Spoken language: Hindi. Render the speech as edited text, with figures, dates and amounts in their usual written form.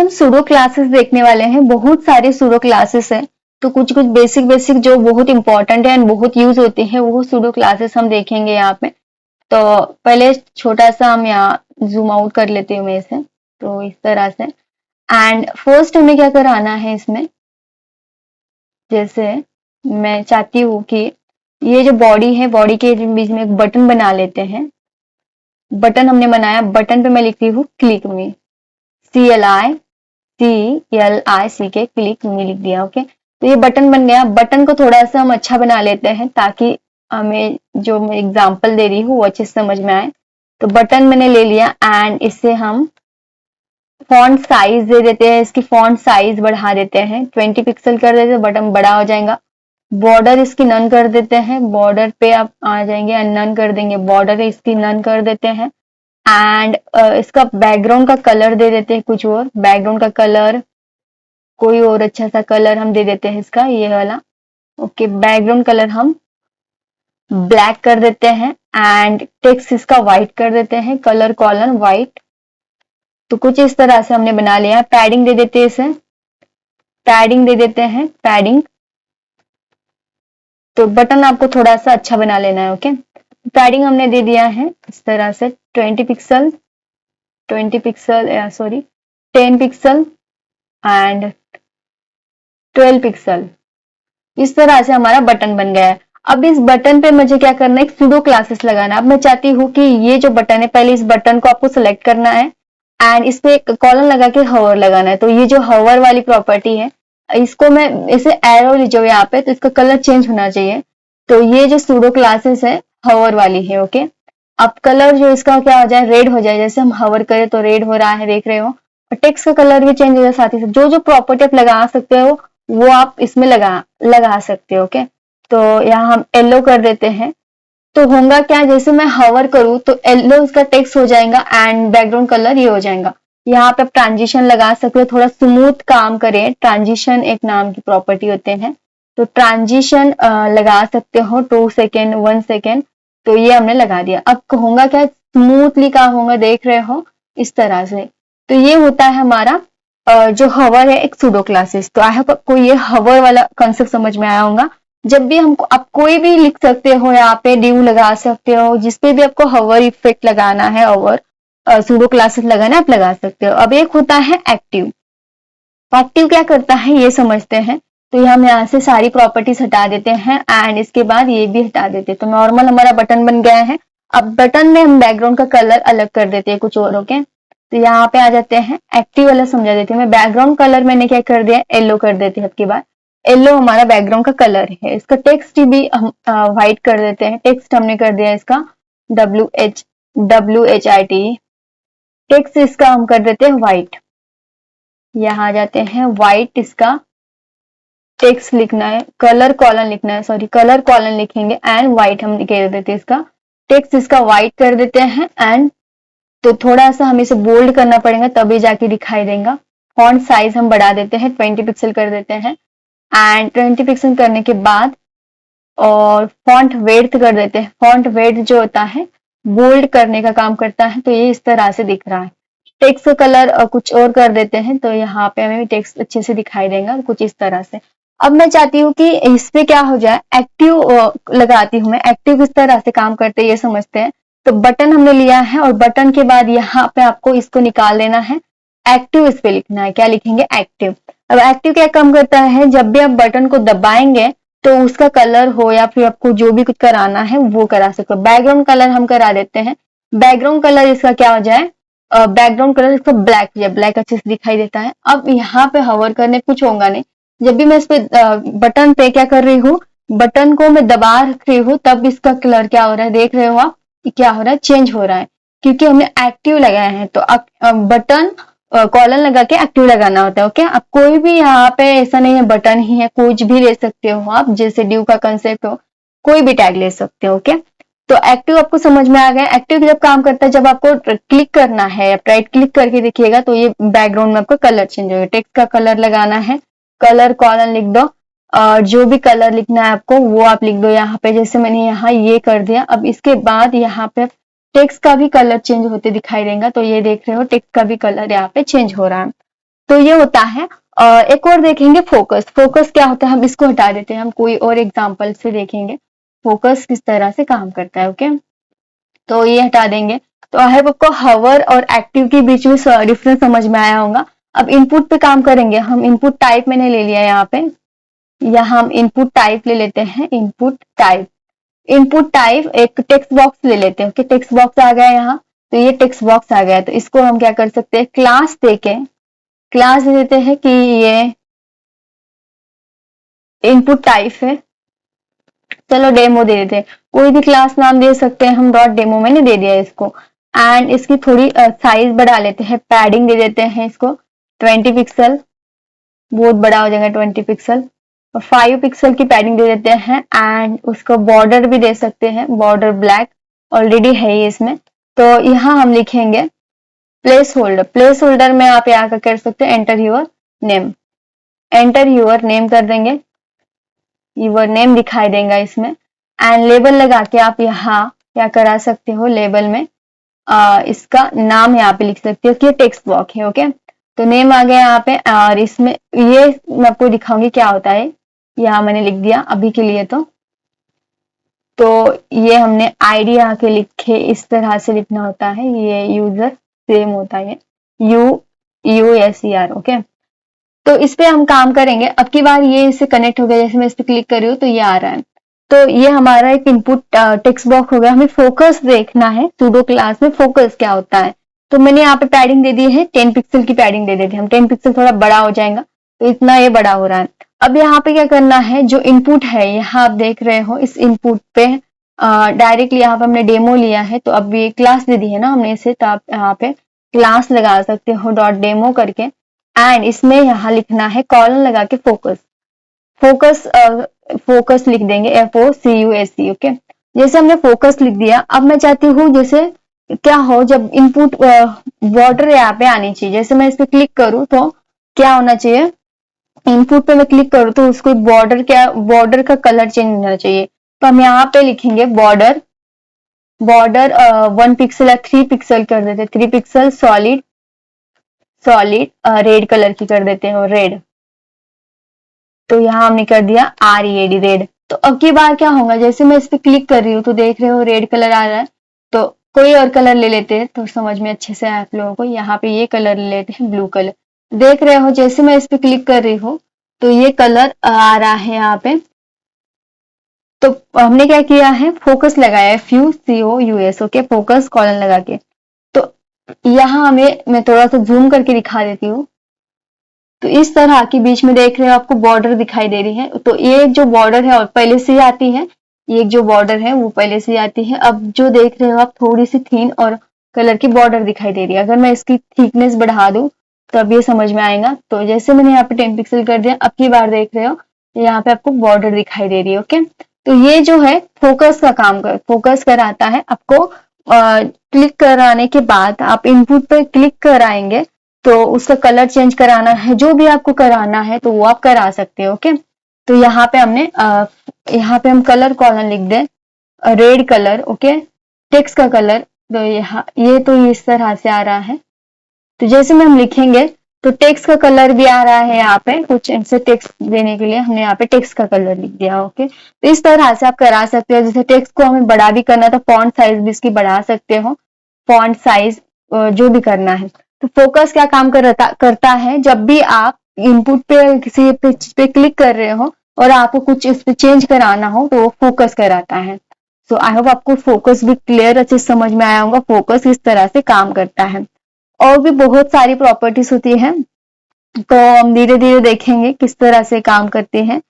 सूडो क्लासेस देखने वाले हैं। बहुत सारे सूडो क्लासेस हैं, तो कुछ कुछ बेसिक बेसिक जो बहुत इंपॉर्टेंट है एंड बहुत यूज होते हैं वो सूडो क्लासेस हम देखेंगे यहाँ पे। तो पहले छोटा सा हम यहाँ जूम आउट कर लेते हैं मैं इसे, तो इस तरह से। एंड फर्स्ट हमें क्या कराना है इसमें, जैसे मैं चाहती हूँ कि ये जो बॉडी है, बॉडी के बीच में एक बटन बना लेते हैं। बटन हमने बनाया, बटन पे मैं लिखती हूँ क्लिक मी, CLIC, क्लिक मी लिख दिया। ओके, तो ये बटन बन गया। बटन को थोड़ा सा हम अच्छा बना लेते हैं ताकि हमें जो मैं एग्जांपल दे रही हूँ वो अच्छे से समझ में आए। तो बटन मैंने ले लिया एंड इससे हम फॉन्ट साइज दे देते हैं, इसकी फॉन्ट साइज बढ़ा देते हैं, 20 पिक्सल कर देते हैं, बटन बड़ा हो जाएगा। बॉर्डर इसकी नन कर देते हैं, बॉर्डर पे आप आ जाएंगे, नन कर देंगे, बॉर्डर इसकी नन कर देते हैं। एंड इसका बैकग्राउंड का कलर दे देते हैं कुछ और, बैकग्राउंड का कलर कोई और अच्छा सा कलर हम दे देते हैं इसका, ये वाला। ओके, बैकग्राउंड कलर हम ब्लैक कर देते हैं एंड टेक्स्ट इसका व्हाइट कर देते हैं, कलर कॉलन व्हाइट। तो कुछ इस तरह से हमने बना लिया। पैडिंग दे देते हैं इसे, पैडिंग दे देते हैं, पैडिंग। तो बटन आपको थोड़ा सा अच्छा बना लेना है। ओके, पैडिंग हमने दे दिया है इस तरह से 20 पिक्सल, 10 पिक्सल एंड 12 पिक्सल। इस तरह से हमारा बटन बन गया है। अब इस बटन पे मुझे क्या करना है, एक सूडो क्लासेस लगाना है। अब मैं चाहती हूँ कि ये जो बटन है, पहले इस बटन को आपको सिलेक्ट करना है एंड इस पे एक कॉलम लगा के हवर लगाना है। तो ये जो हवर वाली प्रॉपर्टी है, इसको मैं इसे एरो जो यहाँ पे, तो इसका कलर चेंज होना चाहिए। तो ये जो सूडो क्लासेस है हवर वाली है। ओके, अब कलर जो इसका क्या हो जाए, रेड हो जाए। जैसे हम हवर करें तो रेड हो रहा है, देख रहे हो। और टेक्स्ट का कलर भी चेंज हो जाए साथ ही साथ। जो जो प्रॉपर्टी आप लगा सकते हो वो आप इसमें लगा सकते हो। ओके, तो यहाँ हम येलो कर देते हैं। तो होगा क्या, जैसे मैं हवर करूं तो येलो इसका टेक्स्ट हो जाएगा एंड बैकग्राउंड कलर ये हो जाएगा। यहाँ पे आप ट्रांजिशन लगा सकते हो, थोड़ा स्मूथ काम करें। ट्रांजिशन एक नाम की प्रॉपर्टी होते हैं, तो ट्रांजिशन लगा सकते हो 2 सेकेंड, 1 सेकेंड। तो ये हमने लगा दिया। अब होगा क्या, स्मूथली काम होगा, देख रहे हो इस तरह से। तो ये होता है हमारा जो हवर है एक सूडो क्लासेस। तो आई होप आपको ये हवर वाला कंसेप्ट समझ में आया होगा। जब भी हमको, आप कोई भी लिख सकते हो, यहाँ पे ड्यू लगा सकते हो, जिसपे भी आपको हवर इफेक्ट लगाना है, हवर सूडो क्लासेस लगाना है, आप लगा सकते हो। अब एक होता है एक्टिव। एक्टिव क्या करता है ये समझते हैं। तो हम यहाँ से सारी प्रॉपर्टीज हटा देते हैं एंड इसके बाद ये भी हटा देते हैं। तो नॉर्मल हमारा बटन बन गया है। अब बटन में हम बैकग्राउंड का कलर अलग कर देते हैं कुछ और। ओके, तो यहाँ पे आ जाते हैं, एक्टिव वाला समझा देते हैं। मैं बैकग्राउंड कलर मैंने क्या कर दिया, येलो कर देते हैं। अब की बार येलो हमारा बैकग्राउंड का कलर है। इसका टेक्स्ट भी हम व्हाइट कर देते हैं। टेक्स्ट हमने कर दिया इसका WHIT, टेक्स्ट इसका हम कर देते हैं व्हाइट। यहाँ आ जाते हैं, व्हाइट इसका टेक्स्ट लिखना है, कलर कॉलन लिखना है, सॉरी कलर कॉलन लिखेंगे एंड व्हाइट हम कह देते हैं। इसका टेक्स्ट इसका व्हाइट कर देते हैं एंड तो थोड़ा सा हमें इसे बोल्ड करना पड़ेगा तभी जाके दिखाई देगा। फॉन्ट साइज हम बढ़ा देते हैं, 20 पिक्सल कर देते हैं एंड 20 पिक्सल करने के बाद और फॉन्ट वेड्थ कर देते हैं। फॉन्ट वेड्थ जो होता है बोल्ड करने का काम करता है। तो ये इस तरह से दिख रहा है। टेक्स्ट का कलर कुछ और कर देते हैं, तो यहाँ पे हमें टेक्स्ट अच्छे से दिखाई देगा कुछ इस तरह से। अब मैं चाहती हूँ कि इस पे क्या हो जाए, एक्टिव लगाती हूँ मैं। एक्टिव किस तरह से काम करते हैं ये समझते हैं। तो बटन हमने लिया है और बटन के बाद यहाँ पे आपको इसको निकाल देना है, एक्टिव इस पे लिखना है। क्या लिखेंगे, एक्टिव। अब एक्टिव क्या काम करता है, जब भी आप बटन को दबाएंगे तो उसका कलर हो या फिर आपको जो भी कुछ कराना है वो करा सकते हो। बैकग्राउंड कलर हम करा देते हैं। बैकग्राउंड कलर इसका क्या हो जाए, बैकग्राउंड कलर इसका ब्लैक हो जाए, ब्लैक अच्छे से दिखाई देता है। अब यहाँ पे हवर करने कुछ होगा नहीं। जब भी मैं इस पे बटन पे क्या कर रही हूँ, बटन को मैं दबा रख रही हूँ, तब इसका कलर क्या हो रहा है, देख रहे हो आप क्या हो रहा है, चेंज हो रहा है, क्योंकि हमने एक्टिव लगाया है। तो बटन कॉलन लगा के एक्टिव लगाना होता है। ओके, अब कोई भी यहाँ पे ऐसा नहीं है बटन ही है, कुछ भी ले सकते हो आप, जैसे ड्यू का कंसेप्ट हो, कोई भी टैग ले सकते हो। ओके, तो एक्टिव आपको समझ में आ गया। एक्टिव जब काम करता है, जब आपको क्लिक करना है, आप राइट क्लिक करके देखिएगा तो ये बैकग्राउंड में आपका कलर चेंज होगा। टेक्स्ट का कलर लगाना है, कलर कॉलन लिख दो और जो भी कलर लिखना है आपको वो आप लिख दो यहाँ पे। जैसे मैंने यहाँ ये कर दिया। अब इसके बाद यहाँ पे टेक्स्ट का भी कलर चेंज होते दिखाई देगा। तो ये देख रहे हो टेक्स्ट का भी कलर यहाँ पे चेंज हो रहा है। तो ये होता है। एक और देखेंगे फोकस। फोकस क्या होता है, हम इसको हटा देते हैं, हम कोई और एग्जांपल से देखेंगे फोकस किस तरह से काम करता है। ओके, तो ये हटा देंगे। तो आई होप आपको हवर और एक्टिव के बीच में डिफरेंस समझ में आया होगा। अब इनपुट पे काम करेंगे हम। इनपुट टाइप मैंने ले लिया यहाँ पे, यहाँ हम इनपुट टाइप ले लेते हैं। इनपुट टाइप एक टेक्स्ट बॉक्स ले लेते हैं। टेक्स्ट बॉक्स आ गया यहाँ, तो ये टेक्स्ट बॉक्स आ गया। तो इसको हम क्या कर सकते हैं, क्लास देके क्लास दे देते हैं कि ये इनपुट टाइप है। चलो डेमो दे देते हैं, कोई भी क्लास नाम दे सकते हैं हम। डॉट डेमो मैंने दे दिया इसको। एंड इसकी थोड़ी साइज बढ़ा लेते हैं, पैडिंग दे देते हैं इसको 20 पिक्सल, बहुत बड़ा हो जाएगा 20 पिक्सल। और 5 पिक्सल की पैडिंग दे देते हैं। एंड उसको बॉर्डर भी दे सकते हैं, बॉर्डर ब्लैक ऑलरेडी है ये इसमें। तो यहाँ हम लिखेंगे प्लेस होल्डर। प्लेस होल्डर में आप यहाँ कर सकते हैं enter your name. Enter your name कर देंगे, योर नेम दिखाई देगा इसमें। एंड लेबल लगा के आप यहाँ क्या करा सकते हो, लेबल में इसका नाम यहाँ पे लिख सकते हो कि टेक्स्ट बॉक्स है। ओके, तो नेम आ गया यहाँ पे। और इसमें ये मैं आपको दिखाऊंगी क्या होता है। यहाँ मैंने लिख दिया अभी के लिए। तो ये हमने आईडी यहाँ के लिखे, इस तरह से लिखना होता है। ये यूजर सेम होता है, USER। ओके, तो इस पे हम काम करेंगे। अब की बार ये इससे कनेक्ट हो गया, जैसे मैं इस पे क्लिक कर रही हूँ तो ये आ रहा है। तो ये हमारा एक इनपुट टेक्स्ट बॉक्स हो गया। हमें फोकस देखना है, सूडो क्लास में फोकस क्या होता है। तो मैंने यहाँ पे पैडिंग दे दी है, 10 पिक्सल की पैडिंग दे देते हैं हम। 10 पिक्सल थोड़ा बड़ा हो जाएगा, तो इतना ये बड़ा हो रहा है। अब यहाँ पे क्या करना है, जो इनपुट है यहाँ आप देख रहे हो, इस इनपुट पे डायरेक्टली यहाँ पे हमने डेमो लिया है। तो अब ये क्लास दे दी है ना हमने इसे, तो आप यहाँ पे क्लास लगा सकते हो डॉट डेमो करके। एंड इसमें यहाँ लिखना है कॉलन लगा के फोकस लिख देंगे, FOCUS। ओके, जैसे हमने फोकस लिख दिया। अब मैं चाहती हूँ जैसे क्या हो, जब इनपुट बॉर्डर यहाँ पे आनी चाहिए। जैसे मैं इस पे क्लिक करूँ तो क्या होना चाहिए, इनपुट पे मैं क्लिक करूँ तो उसको बॉर्डर का कलर चेंज होना चाहिए। तो हम यहाँ पे लिखेंगे बॉर्डर 1 पिक्सल या 3 पिक्सल कर देते, 3 पिक्सल सॉलिड रेड कलर की कर देते हैं, रेड। तो यहाँ हमने कर दिया RED, रेड। तो अब की बार क्या होगा, जैसे मैं इस पे क्लिक कर रही हूँ तो देख रहे हो रेड कलर आ रहा है। तो कोई और कलर ले लेते हैं तो समझ में अच्छे से आए आप लोगों को। यहाँ पे ये कलर ले लेते हैं, ब्लू कलर। देख रहे हो जैसे मैं इस पे क्लिक कर रही हूँ तो ये कलर आ रहा है यहाँ पे। तो हमने क्या किया है, फोकस लगाया है, FOCUS। ओके, फोकस कॉलन लगा के। तो यहाँ मैं थोड़ा सा जूम करके दिखा देती हूँ। तो इस तरह के बीच में देख रहे हो आपको बॉर्डर दिखाई दे रही है। तो ये जो बॉर्डर है और पहले से ही आती है, ये जो बॉर्डर है वो पहले से ही आती है। अब जो देख रहे हो आप थोड़ी सी थीन और कलर की बॉर्डर दिखाई दे रही है। अगर मैं इसकी थिकनेस बढ़ा दूं तो अब ये समझ में आएगा। तो जैसे मैंने यहाँ पे 10 पिक्सल कर दिया, अब की बार देख रहे हो यहाँ पे आपको बॉर्डर दिखाई दे रही है। ओके, तो ये जो है फोकस का काम फोकस कराता है आपको। क्लिक कराने के बाद आप इनपुट पे क्लिक कराएंगे तो उसका कलर चेंज कराना है, जो भी आपको कराना है तो वो आप करा सकते हो। ओके, तो यहाँ पे हम कलर कॉलन लिख दें रेड कलर। ओके, टेक्स्ट का कलर तो यहाँ ये तो इस तरह से आ रहा है। तो जैसे में हम लिखेंगे तो टेक्स्ट का कलर भी आ रहा है यहाँ पे। कुछ ऐसे टेक्स्ट देने के लिए हमने यहाँ पे टेक्स्ट का कलर लिख दिया। ओके, तो इस तरह से आप करा सकते हो। जैसे टेक्स्ट को हमें बड़ा भी करना तो फॉन्ट साइज भी इसकी बढ़ा सकते हो, फॉन्ट साइज जो भी करना है। तो फोकस क्या काम करता है, जब भी आप इनपुट पे किसी पे क्लिक कर रहे हो और आपको कुछ इस पे चेंज कराना हो तो वो फोकस कराता है। सो आई होप आपको फोकस भी क्लियर अच्छे से समझ में आया होगा, फोकस इस तरह से काम करता है। और भी बहुत सारी प्रॉपर्टीज होती है, तो हम धीरे धीरे देखेंगे किस तरह से काम करती है।